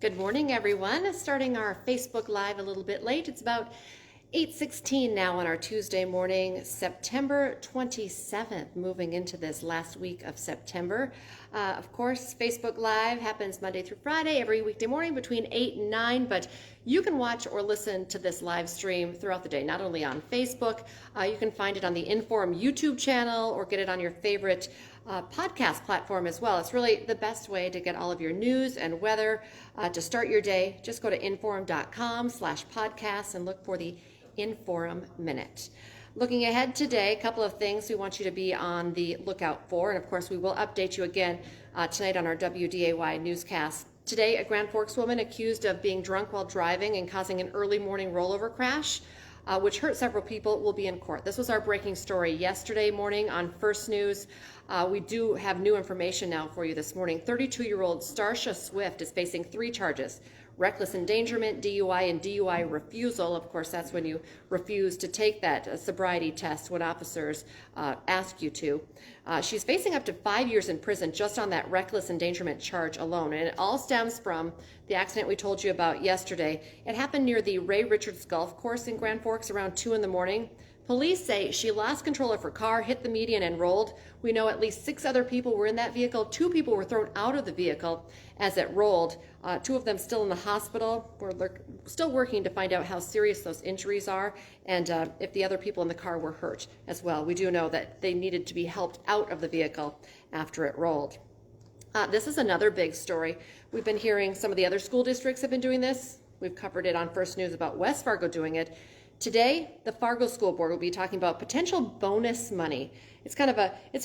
Good morning, everyone. Starting our Facebook Live a little bit late. It's about 8:16 now on our Tuesday morning, September 27th, moving into this last week of September. Of course, Facebook Live happens Monday through Friday, every weekday morning between 8 and 9, but you can watch or listen to this live stream throughout the day, not only on Facebook. You can find it on the InForum YouTube channel or get it on your favorite podcast platform as well. It's really the best way to get all of your news and weather to start your day. Just go to inforum.com/podcasts and look for the InForum Minute. Looking ahead today, a couple of things we want you to be on the lookout for, and of course we will update you again tonight on our WDAY newscast. Today, a Grand Forks woman accused of being drunk while driving and causing an early morning rollover crash, which hurt several people, will be in court. This was our breaking story yesterday morning on First News. We do have new information now for you this morning. 32-year-old Starsha Swift is facing 3 charges: reckless endangerment, DUI, and DUI refusal. Of course, that's when you refuse to take that sobriety test when officers ask you to. She's facing up to 5 years in prison just on that reckless endangerment charge alone. And it all stems from the accident we told you about yesterday. It happened near the Ray Richards Golf Course in Grand Forks around 2 in the morning. Police say she lost control of her car, hit the median, and rolled. We know at least 6 other people were in that vehicle. 2 people were thrown out of the vehicle as it rolled. 2 of them still in the hospital. We're still working to find out how serious those injuries are and if the other people in the car were hurt as well. We do know that they needed to be helped out of the vehicle after it rolled. This is another big story. We've been hearing some of the other school districts have been doing this. We've covered it on First News about West Fargo doing it. Today, the Fargo School Board will be talking about potential bonus money. It's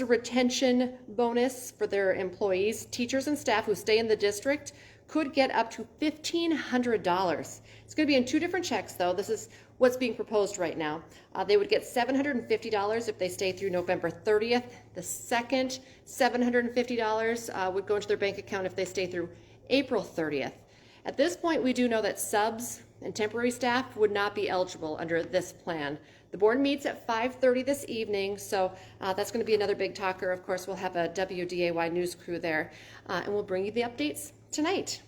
a retention bonus for their employees. Teachers and staff who stay in the district could get up to $1,500. It's going to be in 2 different checks, though. This is what's being proposed right now. They would get $750 if they stay through November 30th. The second $750 would go into their bank account if they stay through April 30th. At this point, we do know that subs and temporary staff would not be eligible under this plan. The board meets at 5:30 this evening, so that's going to be another big talker. Of course, we'll have a WDAY news crew there, and we'll bring you the updates tonight.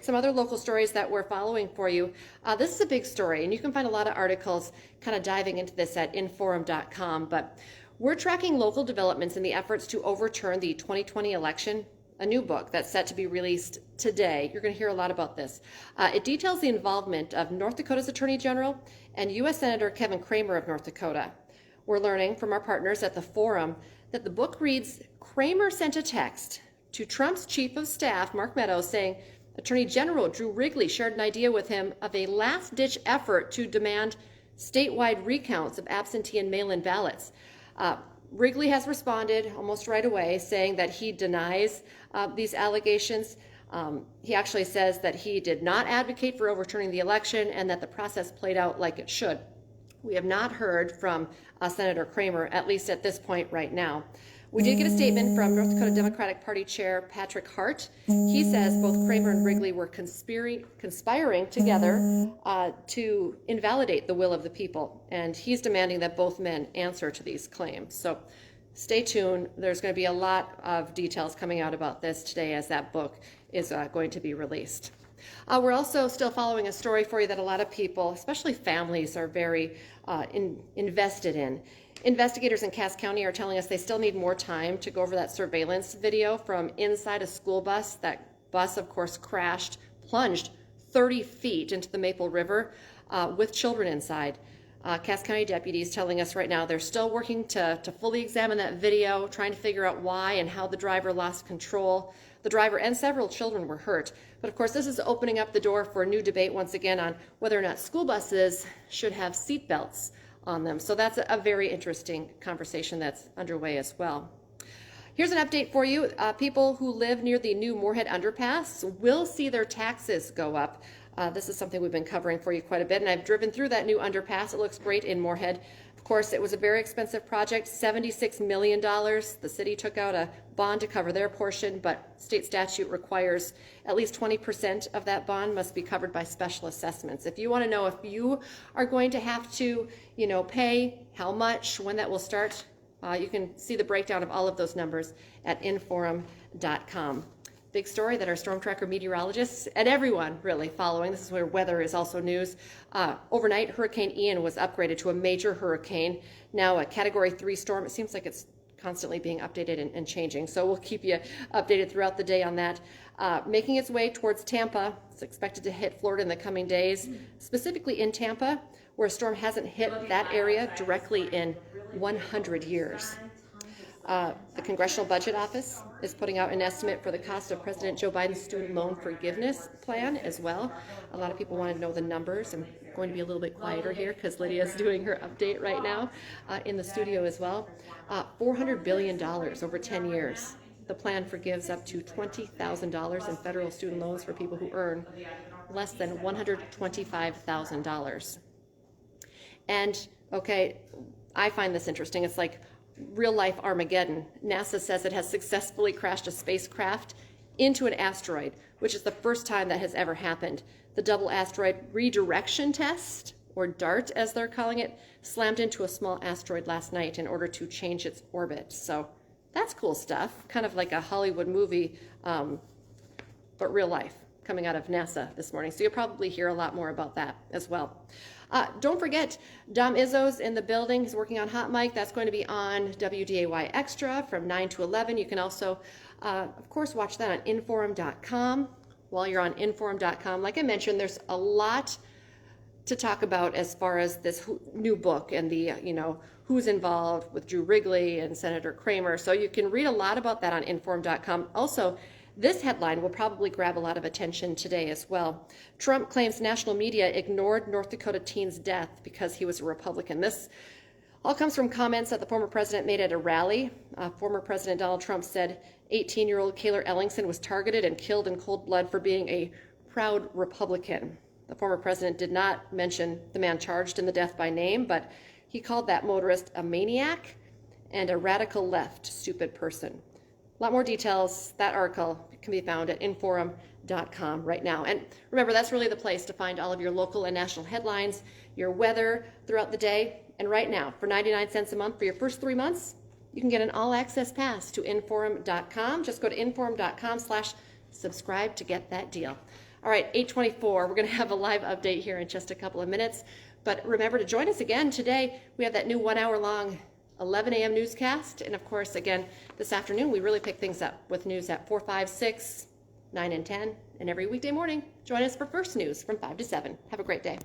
Some other local stories that we're following for you. This is a big story, and you can find a lot of articles kind of diving into this at inforum.com, but we're tracking local developments in the efforts to overturn the 2020 election. A new book that's set to be released today. You're going to hear a lot about this. It details the involvement of North Dakota's Attorney General and U.S. Senator Kevin Cramer of North Dakota. We're learning from our partners at the Forum that the book reads, Cramer sent a text to Trump's Chief of Staff, Mark Meadows, saying Attorney General Drew Wrigley shared an idea with him of a last-ditch effort to demand statewide recounts of absentee and mail-in ballots. Wrigley has responded almost right away, saying that he denies these allegations. He actually says that he did not advocate for overturning the election and that the process played out like it should. We have not heard from Senator Cramer, at least at this point right now. We did get a statement from North Dakota Democratic Party Chair Patrick Hart. He says both Cramer and Wrigley were conspiring together to invalidate the will of the people, and he's demanding that both men answer to these claims. So stay tuned. There's going to be a lot of details coming out about this today as that book is going to be released. We're also still following a story for you that a lot of people, especially families, are very invested in. Investigators in Cass County are telling us they still need more time to go over that surveillance video from inside a school bus. That bus, of course, plunged 30 feet into the Maple River with children inside. Cass County deputies telling us right now they're still working to fully examine that video, trying to figure out why and how the driver lost control. The driver and several children were hurt. But of course, this is opening up the door for a new debate once again on whether or not school buses should have seat belts on them. So that's a very interesting conversation that's underway as well. Here's an update for you. People who live near the new Moorhead underpass will see their taxes go up. This is something we've been covering for you quite a bit, and I've driven through that new underpass. It looks great in Moorhead. Of course, it was a very expensive project, $76 million. The city took out a bond to cover their portion, but state statute requires at least 20% of that bond must be covered by special assessments. If you want to know if you are going to have to, pay, how much, when that will start, you can see the breakdown of all of those numbers at inforum.com. big story that our storm tracker meteorologists and everyone really following, this is where weather is also news. Overnight, Hurricane Ian was upgraded to a major hurricane, now a Category 3 storm. It seems like it's constantly being updated and changing, so we'll keep you updated throughout the day on that. Making its way towards Tampa, it's expected to hit Florida in the coming days, specifically in Tampa, where a storm hasn't hit that area directly in 100 years. The Congressional Budget Office is putting out an estimate for the cost of President Joe Biden's student loan forgiveness plan as well. A lot of people want to know the numbers. I'm going to be a little bit quieter here because Lydia's doing her update right now in the studio as well. $400 billion over 10 years. The plan forgives up to $20,000 in federal student loans for people who earn less than $125,000. And, okay, I find this interesting. It's like real-life Armageddon. NASA says it has successfully crashed a spacecraft into an asteroid, which is the first time that has ever happened. The double asteroid redirection test, or DART as they're calling it, slammed into a small asteroid last night in order to change its orbit. So that's cool stuff, kind of like a Hollywood movie, but real life, coming out of NASA this morning. So you'll probably hear a lot more about that as well. Don't forget, Dom Izzo's in the building. He's working on Hot Mic. That's going to be on WDAY Extra from 9 to 11. You can also, of course, watch that on InForum.com. While you're on InForum.com, like I mentioned, there's a lot to talk about as far as this new book and the, who's involved with Drew Wrigley and Senator Kramer. So you can read a lot about that on InForum.com. Also, this headline will probably grab a lot of attention today as well. Trump claims national media ignored North Dakota teen's death because he was a Republican. This all comes from comments that the former president made at a rally. Former President Donald Trump said 18-year-old Kayler Ellingson was targeted and killed in cold blood for being a proud Republican. The former president did not mention the man charged in the death by name, but he called that motorist a maniac and a radical left stupid person. A lot more details. That article can be found at InForum.com right now. And remember, that's really the place to find all of your local and national headlines, your weather throughout the day. And right now, for 99 cents a month for your first 3 months, you can get an all-access pass to InForum.com. Just go to InForum.com/subscribe to get that deal. All right, 8:24. We're going to have a live update here in just a couple of minutes. But remember to join us again today. We have that new 1 hour long 11 a.m. newscast. And of course, again, this afternoon, we really pick things up with news at 4, 5, 6, 9, and 10. And every weekday morning, join us for First News from 5 to 7. Have a great day.